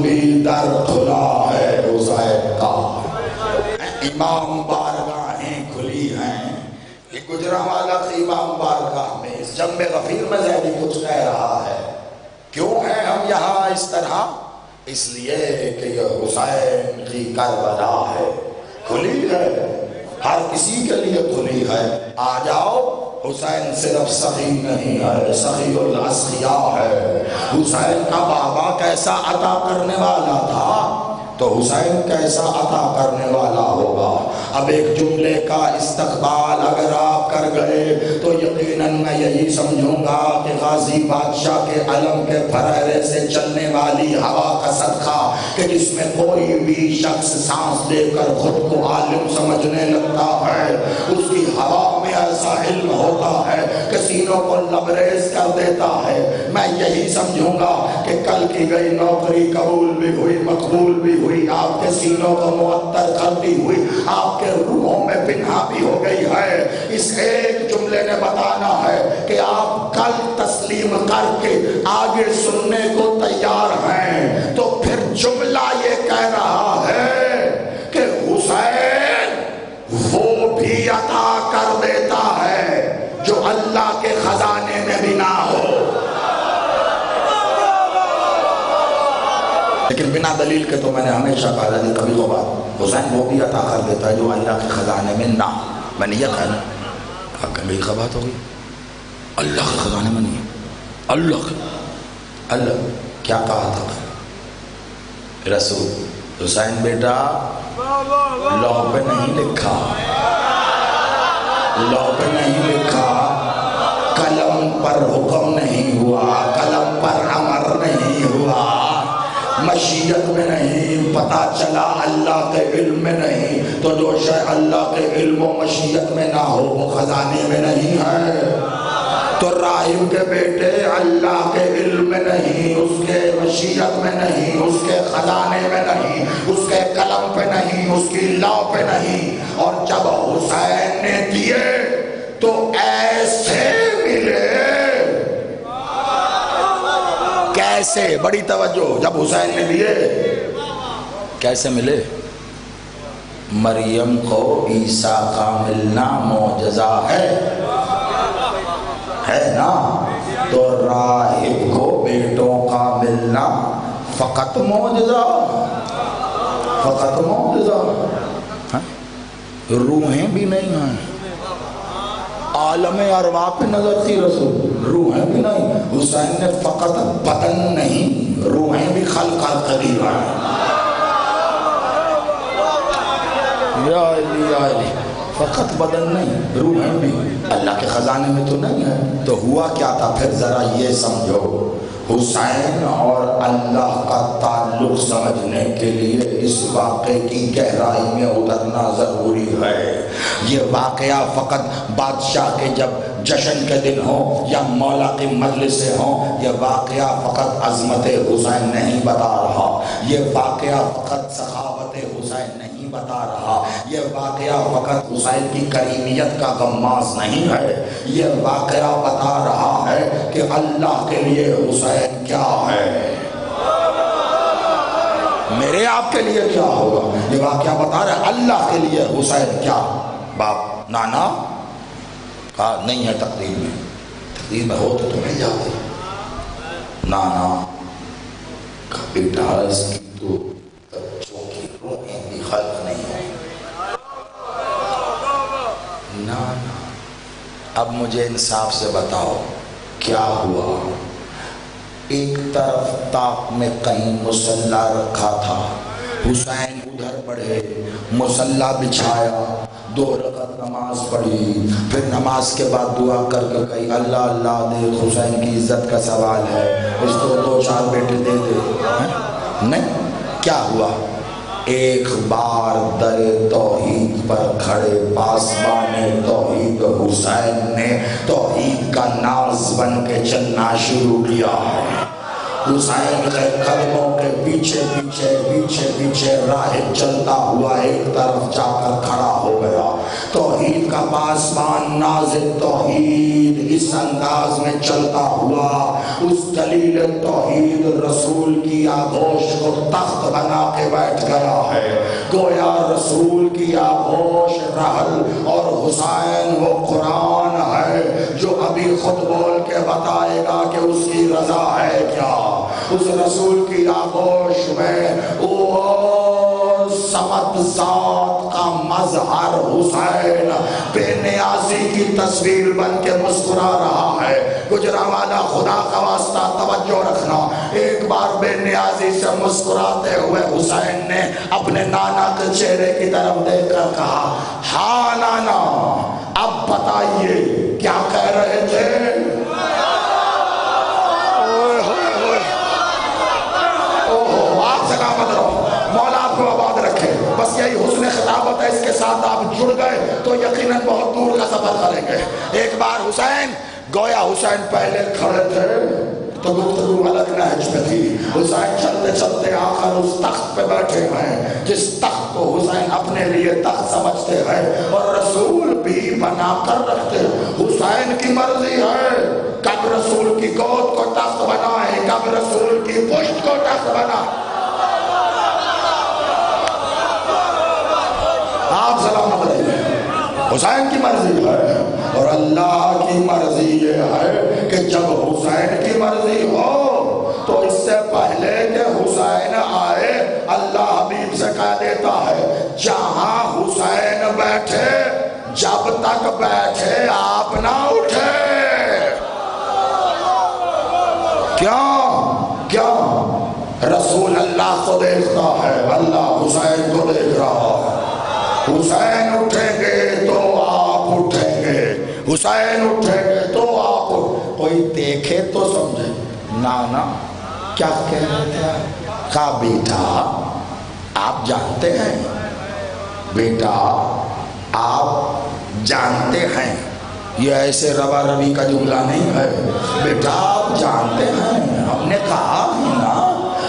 بھی در کھلا ہے حسین کا، امام بارگاہیں کھلی ہیں۔ یہ گجرانوالہ کی امام بارگاہ میں اس جنب غفیر میں زیدی کچھ کہہ رہا ہے۔ کیوں ہیں ہم یہاں اس طرح؟ اس لیے کہ یہ حسین کی کربلا ہے، کھلی ہے، ہر کسی کے لیے کھلی ہے۔ آ جاؤ، حسین صرف سخی نہیں ہے، سخی الاسخیاء ہے۔ حسین کا بابا کیسا عطا کرنے والا تھا تو حسین کیسا عطا کرنے والا ہوگا۔ اب ایک جملے کا استقبال اگر آپ کر گئے تو یقیناً میں یہی سمجھوں گا کہ غازی بادشاہ کے علم کے پھریرے سے چلنے والی ہوا کا صدقہ کہ جس میں کوئی بھی شخص سانس لے کر خود کو عالم سمجھنے لگتا ہے، اس کی ہوا میں ایسا علم ہوتا ہے کہ سینوں کو لبریز کر دیتا ہے۔ میں یہی سمجھوں گا کہ کل کی گئی نوکری قبول بھی ہوئی، مقبول بھی ہوئی، آپ کے سینوں کو معطر کرتی ہوئی، آپ کے روحوں میں پنہا بھی ہو گئی ہے۔ اس ایک جملے نے بتانا ہے کہ آپ کل تسلیم کر کے آگے سننے کو تیار ہیں۔ تو پھر جملہ یہ کہہ رہا ہے کہ حسین وہ بھی عطا کر دیتا ہے جو اللہ کے خزانے میں بھی نہ ہو، لیکن بنا دلیل کے تو میں نے ہمیشہ کہا تھا کبھی کو بات حسین وہ بھی عطا کر دیتا ہے جو اللہ کے خزانے میں نہ ہو۔ میں نے یہ کہا کبھی کا بات ہوگی، اللہ کے خزانے میں نہیں ہے، اللہ کیا کہا تھا رسول حسین بیٹا لوح پہ نہیں لکھا، لوح پہ نہیں لکھا، قلم پر حکم نہیں ہوا، قلم پر امر نہیں ہوا، مشیت میں نہیں، پتہ چلا اللہ کے علم میں نہیں، تو جو شے اللہ کے علم و مشیت میں نہ ہو وہ خزانے میں نہیں ہے۔ تو راہب کے بیٹے اللہ کے علم میں نہیں، اس کے مشیت میں نہیں، اس کے خزانے میں نہیں، اس کے قلم پہ نہیں، اس کی لاء پہ نہیں۔ اور جب حسین نے دیے تو ایسے ملے، کیسے؟ بڑی توجہ، جب حسین نے دیے کیسے ملے؟ مریم کو عیسیٰ کا ملنا معجزہ ہے نا، تو راہب کو بیٹوں کا ملنا فقط معجزہ، فقط معجزہ۔ روحیں بھی نہیں ہیں، عالم ارواح پہ نظر تھی رسول، روحیں بھی نہیں۔ حسین نے فقط بدن نہیں، روحیں بھی خلق قریب ہیں۔ یا علی فقط بدن نہیں، روحیں بھی اللہ کے خزانے میں تو نہیں ہے۔ تو ہوا کیا تھا پھر ذرا یہ سمجھو، حسین اور اللہ کا تعلق سمجھنے کے لیے اس واقعے کی گہرائی میں اترنا ضروری ہے۔ یہ واقعہ فقط بادشاہ کے جب جشن کے دن ہوں یا مولا کی مجلس سے ہوں، یہ واقعہ فقط عظمت حسین نہیں بتا رہا، یہ واقعہ فقط سخاوت حسین نہیں بتا رہا، یہ واقعہ فقط حسین کی کریمیت کا غماز نہیں ہے، یہ واقعہ بتا رہا ہے کہ اللہ کے لیے حسین کیا ہے، میرے آپ کے لیے کیا ہوگا۔ یہ واقعہ بتا رہا ہے اللہ کے لیے حسین کیا۔ باپ نانا کہا نہیں ہے تقدیر میں، تقدیر میں ہو تو تمہیں جاتے، نانا کا بیٹا اس کی تو بچوں کی روحیں بھی خلق نہیں ہے۔ نانا اب مجھے انصاف سے بتاؤ کیا ہوا؟ ایک طرف طاق میں کہیں مصلی رکھا تھا، حسین ادھر بڑھے، مصلی بچھایا، 2 رکعت نماز پڑھی، پھر نماز کے بعد دعا کر کے کہی اللہ اللہ دیکھ حسین کی عزت کا سوال ہے، اس کو 2-4 بیٹے دے دے۔ نہیں، کیا ہوا؟ ایک بار در توحید پر کھڑے پاسبان توحید حسین نے توحید کا ناز بن کے چلنا شروع کیا۔ حسین کے قدموں کے پیچھے پیچھے پیچھے پیچھے راہب چلتا ہوا ایک طرف جا کر کھڑا ہو گیا. توحید کا پاسبان نازل توحید اس انداز میں چلتا ہوا اس دلیل توحید رسول کی آغوش کو تخت بنا کے بیٹھ گیا ہے. گویا رسول کی آغوش رحل اور حسین وہ قرآن ہے جو ابھی خود بول کے بتائے گا کہ اس کی رضا ہے کیا. اس رسول کی آغوش میں وہ سمت ذات کا مظہر حسین بے نیازی کی تصویر بن کے مسکرا رہا ہے. گجرانوالہ خدا کا واسطہ توجہ رکھنا. ایک بار بے نیازی سے مسکراتے ہوئے حسین نے اپنے نانا کے چہرے کی طرف دیکھ کر کہا ہاں نانا اب بتائیے کیا کہہ رہے تھے. آپ سلامت رہو، مولا آپ کو آباد رکھے. بس یہی حسن خطابت ہے، اس کے ساتھ آپ جڑ گئے تو یقیناً بہت دور کا سفر کریں گے. ایک بار حسین گویا حسین پہلے کھڑے تھے تو گفتگو الگ نہج پہ تھی. حسین چلتے چلتے آخر اس تخت پہ بیٹھے ہیں جس تخت کو حسین اپنے لیے تخت سمجھتے ہیں اور رسول بھی بنا کر رکھتے. حسین کی مرضی ہے کب رسول کی گود کو تخت بنائے، کب رسول کی پشت کو تخت بنائے. آپ سلامت رہیے. حسین کی مرضی ہے اور اللہ کی مرضی یہ ہے کہ جب حسین کی مرضی ہو تو اس سے پہلے کہ حسین آئے اللہ حبیب سے کہہ دیتا ہے جہاں حسین بیٹھے جب تک بیٹھے آپ نہ اٹھے. کیا رسول اللہ کو دیکھتا ہے، اللہ حسین کو دیکھ رہا ہے. حسین اٹھیں گے تو آپ اٹھیں گے، حسین اٹھیں گے تو آپ کوئی دیکھے تو سمجھے. نانا کیا کہہ رہے تھے؟ کہا بیٹا آپ جانتے ہیں، بیٹا آپ جانتے ہیں. یہ ایسے روا روی کا جملہ نہیں ہے. بیٹا آپ جانتے ہیں، ہم نے کہا ہے نا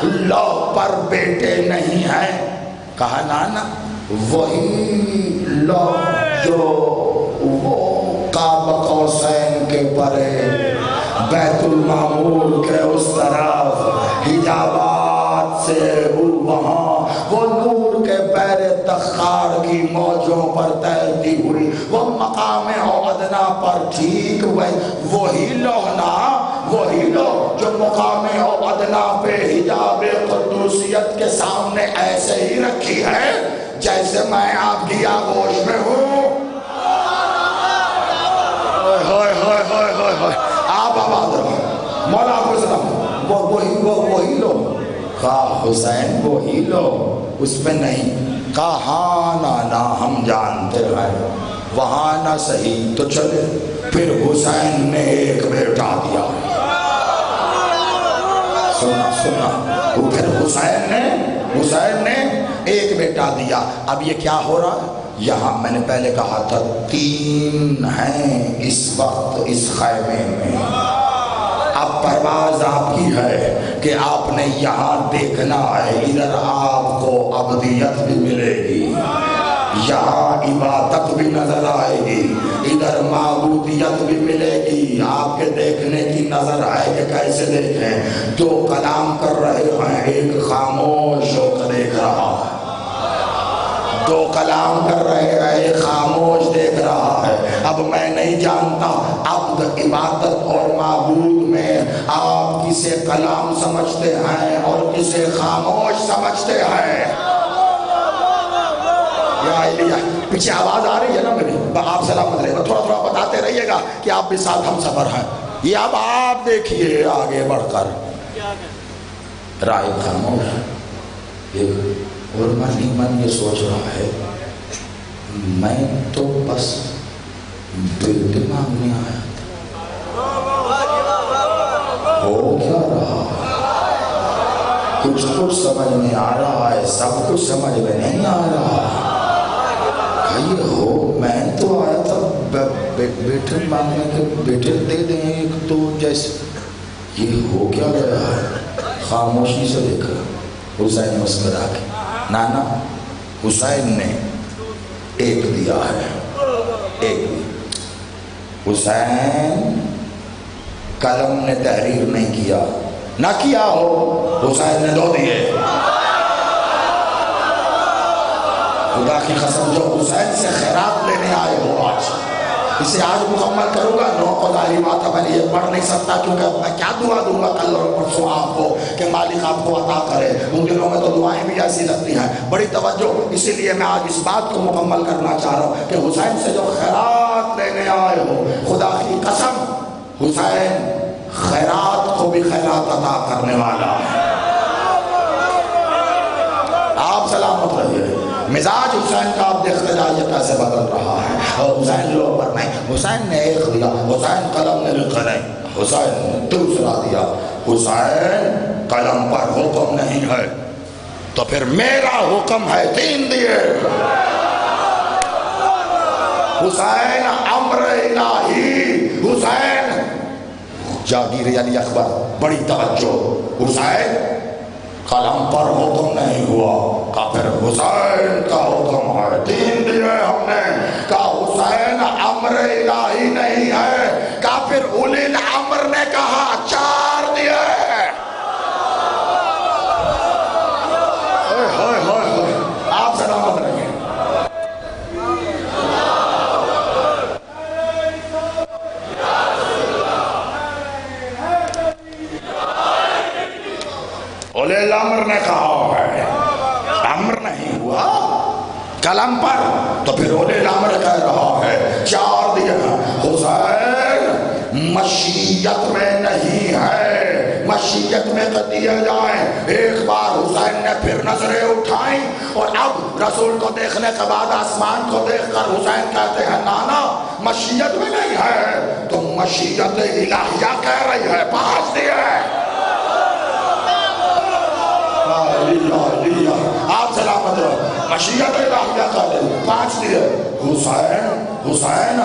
لو پر بیٹے نہیں ہیں. کہا نانا وہی لو جو وہ قاب قوسین کے پرے بیت المعمور کے اس طرف حجابات سے وہاں وہ نور کے بیر تخار کی موجوں پر تیرتی ہوئی وہ مقام ادنا پر ٹھیک وہی لونا، وہی لو جو مقام ادنا پہ حجاب قدوسیت کے سامنے ایسے ہی رکھی ہے جیسے میں آپ کی آغوش میں ہوں. آپ آباد رہو، مولا کو سلام. وہی لو. کہا حسین وہی لو اس پہ نہیں. کہا ہاں نانا ہم جانتے ہیں وہاں نہ صحیح تو چلے. پھر حسین نے ایک بیٹا دیا. سنا پھر حسین نے ایک بیٹا دیا. اب یہ کیا ہو رہا ہے؟ یہاں میں نے پہلے کہا تھا 3 ہیں اس وقت اس خیمے میں. اب پرواز آپ کی ہے کہ آپ نے یہاں دیکھنا ہے. ادھر آپ کو ابدیت بھی ملے گی، یہاں عبادت بھی نظر آئے گی، ادھر معبودیت بھی ملے گی. آپ کے دیکھنے کی نظر آئے کہ کیسے دیکھیں. 2 کلام کر رہے ہیں، ایک خاموش ہو کر دیکھ رہا ہے. 2 کلام کر رہے ہیں، ایک خاموش دیکھ رہا ہے. اب میں نہیں جانتا عبد عبادت اور معبود میں آپ کسے کلام سمجھتے ہیں اور کسے خاموش سمجھتے ہیں. پیچھے آواز آ رہی ہے نا میری؟ آپ سلامت رہے گا، تھوڑا تھوڑا بتاتے رہیے گا کہ آپ بھی ساتھ ہم سفر ہیں. یہ اب آپ دیکھیے آگے بڑھ کر رائے خاموش اور من یہ سوچ رہا ہے میں تو بس بیٹے مانگنے آیا تھا، ہو کیا رہا کچھ سمجھ میں آ رہا ہے، سب کچھ سمجھ میں نہیں آ رہا. یہ ہو میں تو آیا تھا بیٹے مانگنے کے، بیٹے دے دیں ایک تو جیسے. یہ ہو کیا رہا ہے؟ خاموشی سے دیکھا حسین مسکرا کے نانا حسین نے ایک دیا ہے، ایک حسین قلم نے تحریر نہیں کیا، نہ کیا ہو، حسین نے 2 دیے۔ خدا کی قسم جو حسین سے خیرات لینے آئے ہو آج، اسے آج مکمل کروں گا۔ 9 کو تعلیمات میں یہ پڑھ نہیں سکتا کیونکہ میں کیا دعا دوں گا کل اور پرسوں آپ کو کہ مالک آپ کو عطا کرے۔ ان دنوں میں تو دعائیں بھی ایسی لگتی ہیں، بڑی توجہ۔ اسی لیے میں آج اس بات کو مکمل کرنا چاہ رہا ہوں کہ حسین سے جو خیرات لینے آئے ہو، خدا کی قسم حسین خیرات کو بھی خیرات عطا کرنے والا ہے۔ آپ سلامت رہیے۔ مزاج حسین کا آپ دیکھتے جائیے کیسے بدل رہا ہے، اور حسین لوگ پر نہیں، حسین نے ایک دیا، حسین قلم نے لکھا نہیں، حسین نے دوسرا دیا۔ حسین قلم پر حکم نہیں ہے تو پھر میرا حکم ہے 3 دیے۔ حسین امر الہی، حسین جاگیر یعنی اخبار، بڑی توجہ۔ حسین قلم پر حکم نہیں ہوا، کہا پھر حسین کا حکم ہے 3 دیے ہم نے، کہا حسین امر الہی نہیں ہے، کہا پھر اولی الامر نے کہا 4 دیے۔ آپ سلامت رہیں۔ اولی الامر نے کہا ہے، امر نہیں ہوا قلم پر، تو پھر اولی الامر کہہ رہا ہے 4 دیے ہیں۔ حسین مشیت میں نہیں ہے، مشیت میں تو دیے جائیں۔ ایک بار حسین نے پھر نظریں اٹھائیں اور اب رسول کو دیکھنے کے بعد آسمان کو دیکھ کر حسین کہتے ہیں نانا مشیت میں نہیں ہے تو مشیت الہیہ کہہ رہی ہے، 5 دیے۔ آپ سلامت رہو، مشیت الہیہ کا دل 5 دیے۔ حسین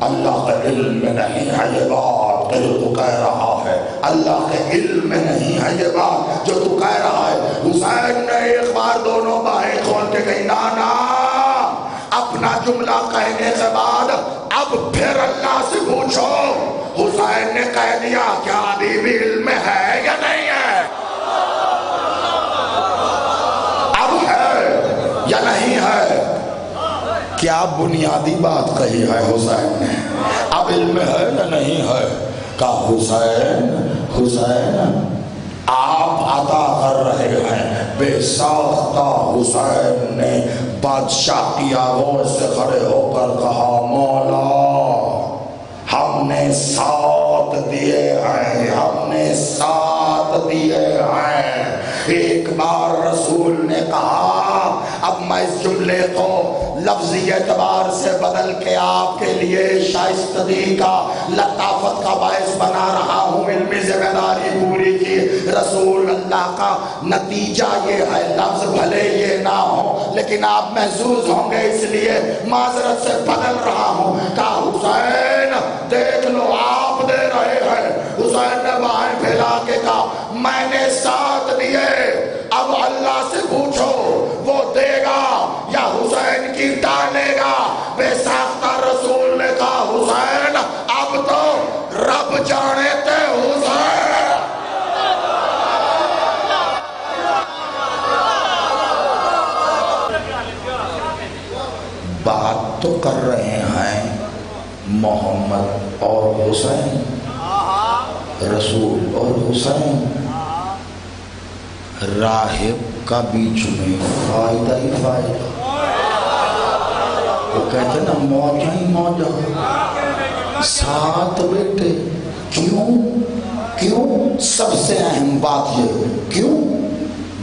اللہ کا علم میں نہیں ہے یہ بات کہ جو تو کہہ رہا ہے، اللہ کے علم میں نہیں ہے یہ بات جو تو کہہ رہا ہے۔ حسین نے ایک بار دونوں باہیں کھول کے کہی نانا اپنا جملہ کہنے کے بعد اب پھر اللہ سے پوچھو۔ حسین نے کہہ دیا کیا بیوی علم میں ہے یا نہیں ہے، یا نہیں ہے؟ کیا بنیادی بات کہی ہے حسین نے، اب علم ہے یا نہیں ہے؟ کہا حسین آپ عطا کر رہے ہیں۔ بے ساختہ حسین نے بادشاہ کی آغوش سے کھڑے ہو کر کہا مولا ہم نے 7 دیے ہیں، ہم نے 7 دیے ہیں۔ ایک بار رسول نے کہا اب میں اس جملے کو لفظی اعتبار سے بدل کے آپ کے لیے شائستگی کا لطافت کا باعث بنا رہا ہوں، علمی ذمہ داری پوری کی۔ رسول اللہ کا نتیجہ یہ ہے، لفظ بھلے یہ نہ ہو لیکن آپ محظوظ ہوں گے اس لیے معذرت سے بدل رہا ہوں۔ کہا حسین دیکھ لو آپ دے رہے ہیں۔ حسین نے باہیں پھیلا کے کہا میں نے 7 دیے، اب اللہ سے پوچھو وہ دے گا یا حسین کی ٹالے گا۔ بے ساختہ رسول نے کہا حسین اب تو رب جانے تے حسین۔ بات تو کر رہے ہیں محمد اور حسین، رسول اور حسین، راہب کا بیچ میں فائدہ ہی فائدہ۔ وہ کہتے نا موجہ ہی موجہ، 7 بیٹے، کیوں سب سے اہم بات یہ کیوں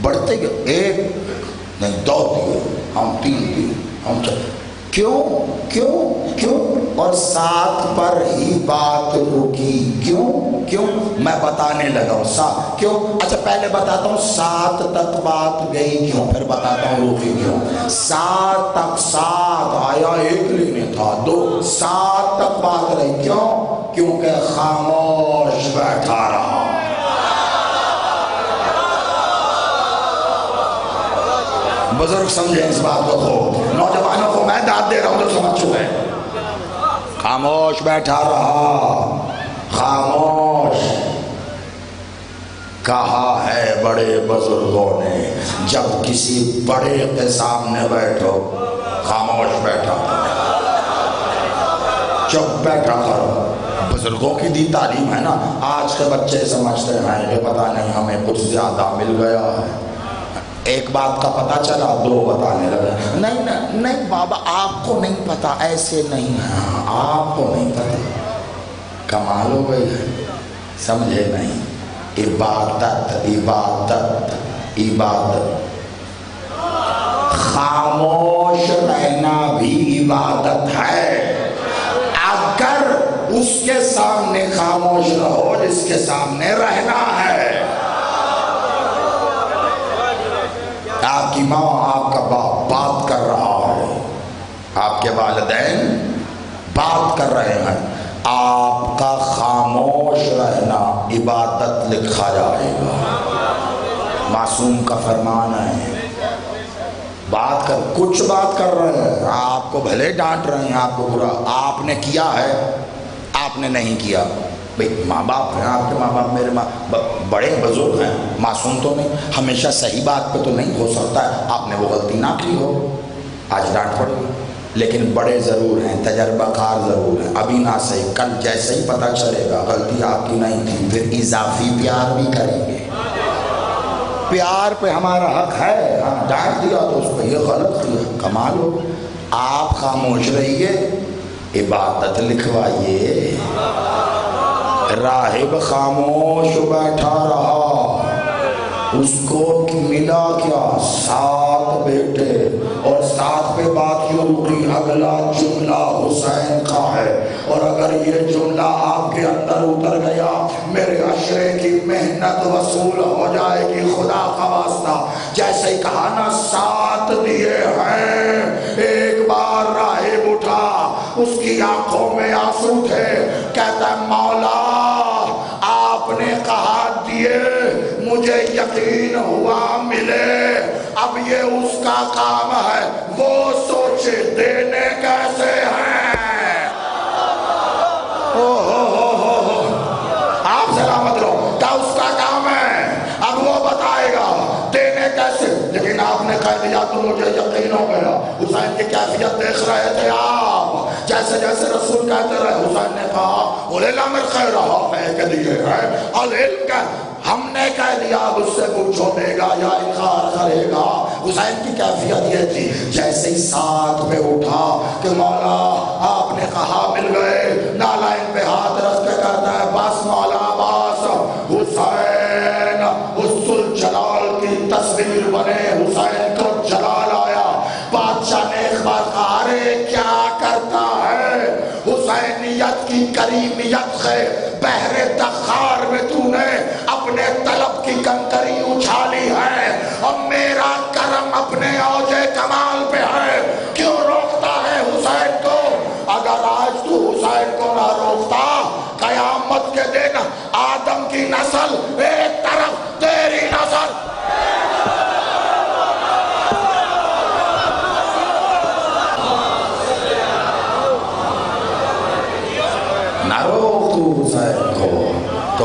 بڑھتے گئے، 1 نہیں 2 دیے، ہم 3 دیے، ہم 4، کیوں اور 7 پر ہی بات رکی، کیوں میں بتانے لگا ہوں کیوں۔ اچھا پہلے بتاتا ہوں 7 تک بات گئی کیوں، پھر بتاتا ہوں رکی کیوں۔ 7 تک 7 آیا 1 لینے تھا 2، 7 تک بات رہی کیونکہ خاموش بیٹھا رہا۔ بزرگ سمجھیں اس بات کو خوب، نوجوانوں کو میں داد دے رہا ہوں تو سمجھ چکے۔ خاموش بیٹھا رہا، خاموش۔ کہا ہے بڑے بزرگوں نے جب کسی بڑے کے سامنے بیٹھو خاموش بیٹھا چپ بیٹھا کرو۔ بزرگوں کی دی تعلیم ہے نا۔ آج کے بچے سمجھتے ہیں کہ پتہ نہیں ہمیں کچھ زیادہ مل گیا ہے، ایک بات کا پتہ چلا دو بتانے لگا۔ نہیں بابا آپ کو نہیں پتا، ایسے نہیں ہے، آپ کو نہیں پتا۔ کمال ہو گئی ہے، سمجھے نہیں۔ عبادت عبادت عبادت، خاموش رہنا بھی عبادت ہے۔ اگر اس کے سامنے خاموش رہو جس کے سامنے رہنا ہے۔ آپ کی ماں آپ کا باپ بات کر رہا ہے، آپ کے والدین بات کر رہے ہیں، آپ کا خاموش رہنا عبادت لکھا جائے گا۔ معصوم کا فرمان ہے، کچھ بات کر رہے ہیں، آپ کو بھلے ڈانٹ رہے ہیں، آپ کو برا، آپ نے کیا ہے، آپ نے نہیں کیا۔ بھئی ماں باپ ہیں، آپ کے ماں باپ میرے ماں بڑے بزرگ ہیں، معصوم تو نہیں، ہمیشہ صحیح بات پہ تو نہیں ہو سکتا ہے، آپ نے وہ غلطی نہ کی ہو، آج ڈانٹ پڑے گی، لیکن بڑے ضرور ہیں، تجربہ کار ضرور ہیں، ابھی نہ صحیح، کل جیسے ہی پتہ چلے گا غلطی آپ کی نہیں تھی، پھر اضافی پیار بھی کریں گے۔ پیار پہ ہمارا حق ہے، ہاں ڈانٹ دیا تو اس پہ یہ غلط کیا، کمال ہو۔ آپ خاموش رہیے، عبادت لکھوائیے۔ راہب خاموش بیٹھا رہا، اس کو ملا کیا؟ 7 بیٹے، اور 7 پہ بات یوں رکی، اگلا جملہ حسین کا ہے، اور اگر یہ جملہ آپ کے اندر اتر گیا میرے عشرے کی محنت وصول ہو جائے گی، خدا کا واسطہ۔ جیسے ہی کہا نا 7 دیے ہیں، ایک بار راہب اٹھا، اس کی آنکھوں میں آنسو تھے، کہتا ہے مولا آپ نے کہا دیے، مجھے یقین ہوا ملے، اب یہ اس کا کام ہے، وہ سوچے دینے کیسے ہیں۔ آپ سلامت رہو، کیا اس کا کام ہے، اب وہ بتائے گا دینے کیسے۔ لیکن آپ نے کہہ دیا تو مجھے یقین ہو گیا۔ حسین کی کیفیت دیکھ رہے تھے آپ، جیسے جیسے رسول کہتے رہے، حسین نے کہا الامر خیر ہے کہ دیے ہیں، العلم کا ہم نے کہہ دیا، اب اس سے پوچھو دے گا یا انکار کرے گا۔ حسین کی کیفیت یہ تھی، جیسے ہی 7 پہ اٹھا کہ مولا آپ نے کہا مل گئے، نالائن پہ ہاتھ رکھ کے کہتا ہے بس مولا بس۔ حسین اس الجلال کی تصویر بنے، حسین کو جلال آیا۔ بادشاہ نے ایک بار کہا ارے کیا کرتا ہے، حسینیت کی کریمیت ہے، بحر دخار میں تو نے اپنے طلب کی کنکری اچھالی ہے، اور میرا کرم اپنے اوج کمال پہ ہے، کیوں روکتا ہے حسین کو؟ اگر آج تو حسین کو نہ روکتا، قیامت کے دن آدم کی نسل ایک طرف، تیری نسل نہ روک تو حسین کو۔ تو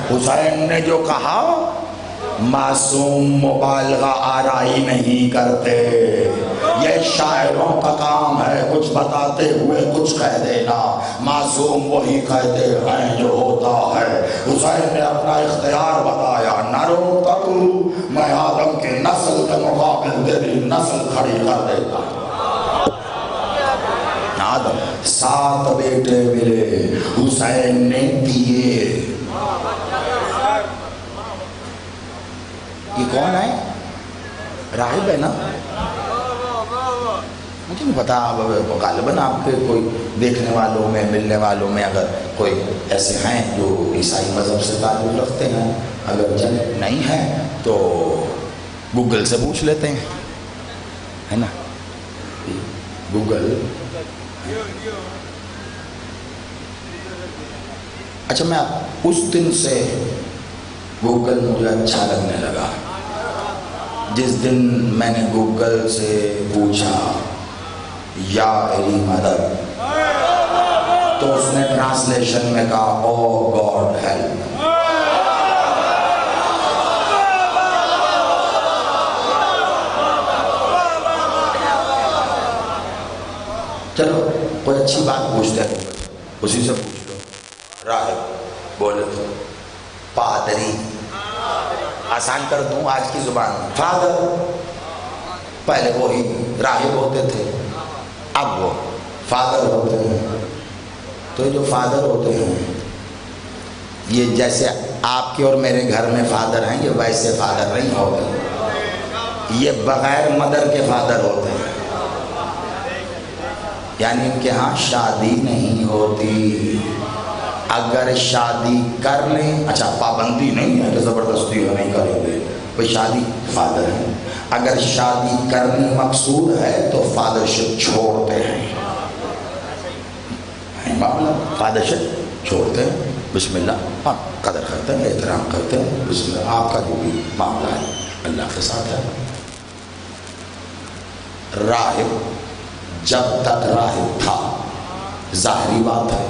حسین نے جو کہا، معصوم مبالغہ آرائی نہیں کرتے، یہ شاعروں کا کام ہے، کچھ بتاتے ہوئے کچھ کہہ دینا، معصوم وہی کہتے ہیں جو ہوتا ہے۔ حسین نے اپنا اختیار بتایا، نہ روکتا تو میں آدم کی نسل کے مقابل تیری نسل کھڑی کر دیتا۔ آدم 7 بیٹے ملے، حسین نے دیے۔ یہ کون ہے؟ راہب ہے نا، مجھے نہیں پتا، غالباً آپ کے کوئی دیکھنے والوں میں ملنے والوں میں اگر کوئی ایسے ہیں جو عیسائی مذہب سے تعلق رکھتے ہیں، اگر نہیں ہیں تو گوگل سے پوچھ لیتے ہیں، ہے نا، گوگل۔ اچھا میں اس دن سے گوگل مجھے اچھا لگنے لگا، جس دن میں نے گوگل سے پوچھا یا علی مدد، تو اس نے ٹرانسلیشن میں کہا او گاڈ ہیلپ۔ چلو کوئی اچھی بات پوچھتے ہیں، اسی سے پوچھ لو۔ راہب بولے تو پادری، آسان کر دوں آج کی زبان میں، فادر۔ پہلے وہی راہب ہوتے تھے، اب وہ فادر ہوتے ہیں۔ تو یہ جو فادر ہوتے ہیں، یہ جیسے آپ کے اور میرے گھر میں فادر ہیں، یہ ویسے فادر نہیں ہوتے، یہ بغیر مدر کے فادر ہوتے ہیں۔ یعنی ان کے ہاں شادی نہیں ہوتی، اگر شادی کر لیں، اچھا پابندی نہیں ہے کہ زبردستی نہیں کریں گے، کوئی شادی فادر ہے، اگر شادی کرنی مقصود ہے تو فادرشپ چھوڑتے ہیں، معاملہ فادرشپ چھوڑتے ہیں، بسم اللہ، ہاں قدر کرتے ہیں، احترام کرتے ہیں، بسم اللہ، آپ کا جو بھی معاملہ ہے اللہ کے ساتھ ہے۔ راہب جب تک راہب تھا، ظاہری بات ہے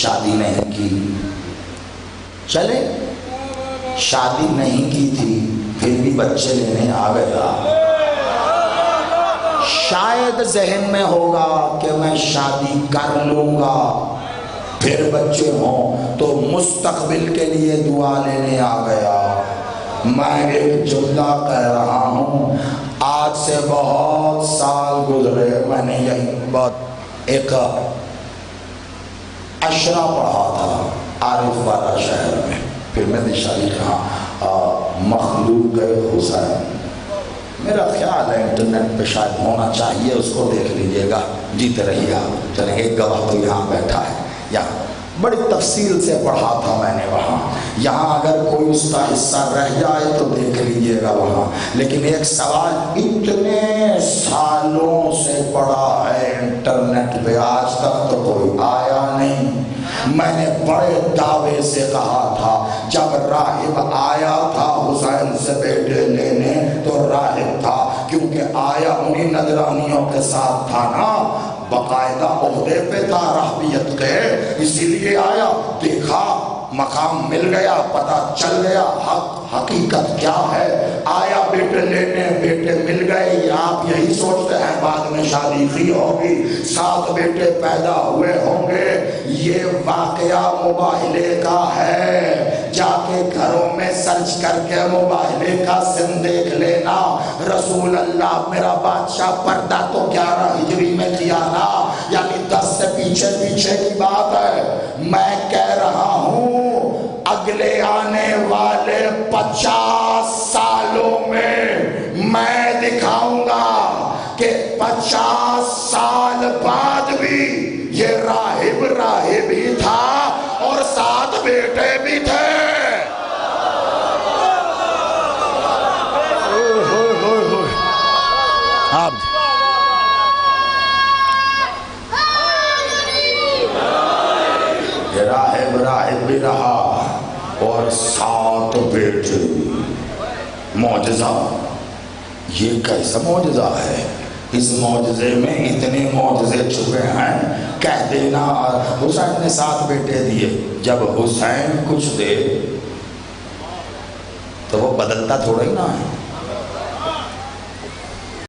شادی نہیں کی، چلے شادی نہیں کی تھی پھر بھی بچے لینے آ گیا، شاید ذہن میں ہوگا کہ میں شادی کر لوں گا پھر بچے ہوں تو مستقبل کے لیے دعا لینے آ گیا۔ میں ایک جملہ کہہ رہا ہوں، آج سے بہت سال گزرے، میں نے یہی بات ایک اشرا پڑھا تھا عارف والا شہر میں، پھر میں نے شادی کہا مخلوق حسین، میرا خیال ہے انٹرنیٹ پہ شاید ہونا چاہیے، اس کو دیکھ لیجئے گا، جیتے رہیے آپ، چلیں ایک گواہ تو یہاں بیٹھا ہے، یہاں بڑی تفصیل سے پڑھا تھا میں نے وہاں، یہاں اگر کوئی اس کا حصہ رہ جائے تو دیکھ لیجئے گا وہاں، لیکن ایک سوال اتنے سالوں سے پڑھا ہے انٹرنیٹ پہ، آج تک تو کوئی آیا نہیں۔ میں نے بڑے دعوے سے کہا تھا جب راہب آیا تھا حسین سے بیٹے لینے تو راہب تھا، کیونکہ آیا انہی نگرانیوں کے ساتھ تھا نا، باقاعدہ عہدے پہ تھا رہبیت کے، اسی لیے آیا، دیکھا مقام مل گیا، پتہ چل گیا حقیقت کیا ہے، آیا بیٹے لینے، بیٹے مل گئے۔ آپ یہی سوچتے ہیں بعد میں شادی کی ہوگی، 7 بیٹے پیدا ہوئے ہوں گے، یہ واقعہ مباہلے کا ہے، جا کے گھروں میں سرچ کر کے مباہلے کا سن دیکھ لینا۔ رسول اللہ میرا بادشاہ پردہ تو 11 ہجری میں کیا نا، یعنی 10 سے پیچھے کی بات ہے، میں کہہ رہا ہوں اگلے آنے والے 50 سالوں میں دکھاؤں گا کہ 50 سال بعد بھی یہ راہب ہی تھا اور 7 بیٹے بھی تھے۔ راہب بھی رہا اور 7 بیٹے، معجزہ، یہ کیسا معجزہ ہے؟ اس معجزے میں اتنے معجزے چھپے ہیں، کہہ دینا حسین نے 7 بیٹے دیے، جب حسین کچھ دے تو وہ بدلتا تھوڑا ہی نہ ہے،